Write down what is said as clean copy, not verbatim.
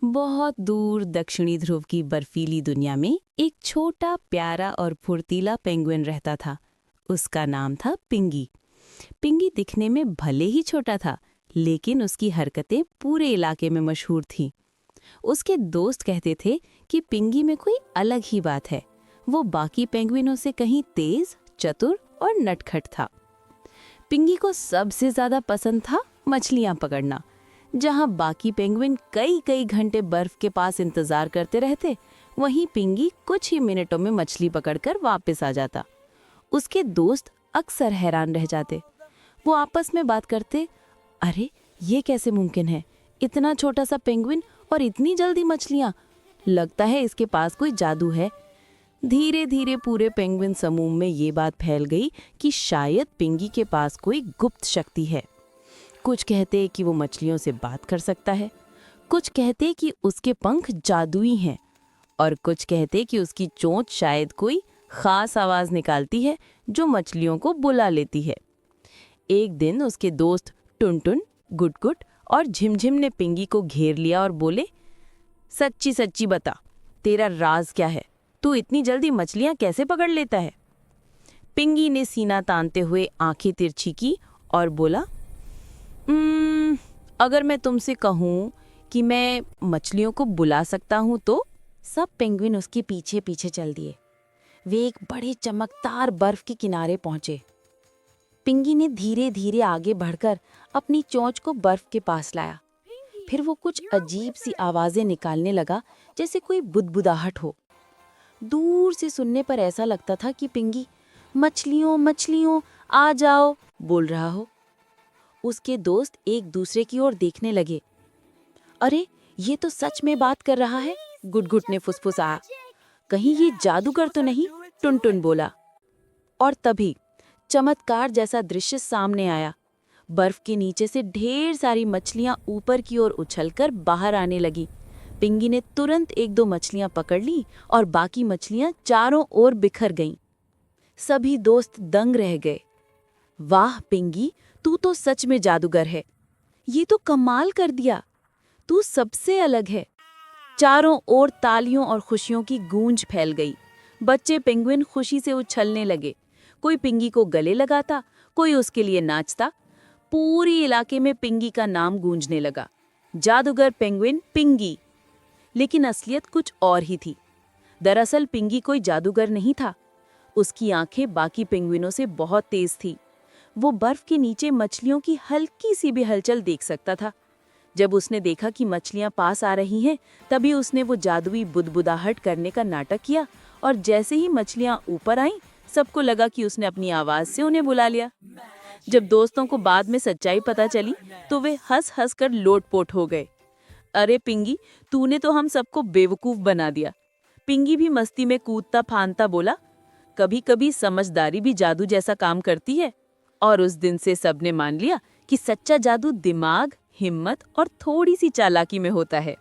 बहुत दूर दक्षिणी ध्रुव की बर्फीली दुनिया में एक छोटा प्यारा और फुर्तीला पेंगुइन रहता था। उसका नाम था पिंगी। पिंगी दिखने में भले ही छोटा था, लेकिन उसकी हरकतें पूरे इलाके में मशहूर थीं। उसके दोस्त कहते थे कि पिंगी में कोई अलग ही बात है। वो बाकी पेंगुइनों से कहीं तेज, चतुर और नटखट था। पिंगी को सबसे ज्यादा पसंद था मछलियां पकड़ना। जहां बाकी पेंगुइन कई कई घंटे बर्फ के पास इंतजार करते रहते, वहीं पिंगी कुछ ही मिनटों में मछली पकड़कर वापस आ जाता। उसके दोस्त अक्सर हैरान रह जाते। वो आपस में बात करते, अरे ये कैसे मुमकिन है? इतना छोटा सा पेंगुइन और इतनी जल्दी मछलियां, लगता है इसके पास कोई जादू है। धीरे धीरे पूरे पेंगुइन समूह में ये बात फैल गई कि शायद पिंगी के पास कोई गुप्त शक्ति है। कुछ कहते कि वो मछलियों से बात कर सकता है, कुछ कहते कि उसके पंख जादुई हैं, और कुछ कहते कि उसकी चोंच शायद कोई खास आवाज निकालती है जो मछलियों को बुला लेती है। एक दिन उसके दोस्त टुनटुन, गुटगुट और झिमझिम ने पिंगी को घेर लिया और बोले, सच्ची सच्ची बता, तेरा राज क्या है? तू इतनी जल्दी मछलियां कैसे पकड़ लेता है? पिंगी ने सीना तानते हुए आंखें तिरछी की और बोला, अगर मैं तुमसे कहूँ कि मैं मछलियों को बुला सकता हूँ तो? सब पेंगुइन उसके पीछे पीछे चल दिए। वे एक बड़े चमकदार बर्फ के किनारे पहुंचे। पिंगी ने धीरे धीरे आगे बढ़कर अपनी चोंच को बर्फ के पास लाया। फिर वो कुछ अजीब सी आवाजें निकालने लगा, जैसे कोई बुदबुदाहट हो। दूर से सुनने पर ऐसा लगता था कि पिंगी मछलियों मछलियों आ जाओ बोल रहा हो। उसके दोस्त एक दूसरे की ओर देखने लगे। अरे ये तो सच में बात कर रहा है, गुटगुट ने फुसफुसाया। कहीं ये जादूगर तो नहीं? टुनटुन बोला। और तभी चमत्कार जैसा दृश्य सामने आया। बर्फ के नीचे से ढेर सारी मछलियां ऊपर की ओर उछलकर बाहर आने लगी। पिंगी ने तुरंत एक दो मछलियां पकड़ ली और बाकी मछलियां चारों ओर बिखर गईं। सभी दोस्त दंग रह गए। वाह पिंगी, तू तो सच में जादूगर है। ये तो कमाल कर दिया। तू सबसे अलग है। चारों ओर तालियों और खुशियों की गूंज फैल गई। बच्चे पेंगुइन खुशी से उछलने लगे। कोई पिंगी को गले लगाता, कोई उसके लिए नाचता। पूरी इलाके में पिंगी का नाम गूंजने लगा, जादूगर पेंगुइन पिंगी। लेकिन असलियत कुछ और ही थी। दरअसल पिंगी कोई जादूगर नहीं था। उसकी आंखें बाकी पेंगुइनों से बहुत तेज थी। वो बर्फ के नीचे मछलियों की हल्की सी भी हलचल देख सकता था। जब उसने देखा कि मछलियां पास आ रही हैं, तभी उसने वो जादुई बुदबुदाहट करने का नाटक किया, और जैसे ही मछलियां ऊपर आईं, सबको लगा कि उसने अपनी आवाज से उन्हें बुला लिया। जब दोस्तों को बाद में सच्चाई पता चली, तो वे हंस हंस कर लोटपोट हो गए। अरे पिंगी, तूने तो हम सबको बेवकूफ बना दिया। पिंगी भी मस्ती में कूदता फांदता बोला, कभी कभी समझदारी भी जादू जैसा काम करती है। और उस दिन से सबने मान लिया कि सच्चा जादू दिमाग, हिम्मत और थोड़ी सी चालाकी में होता है।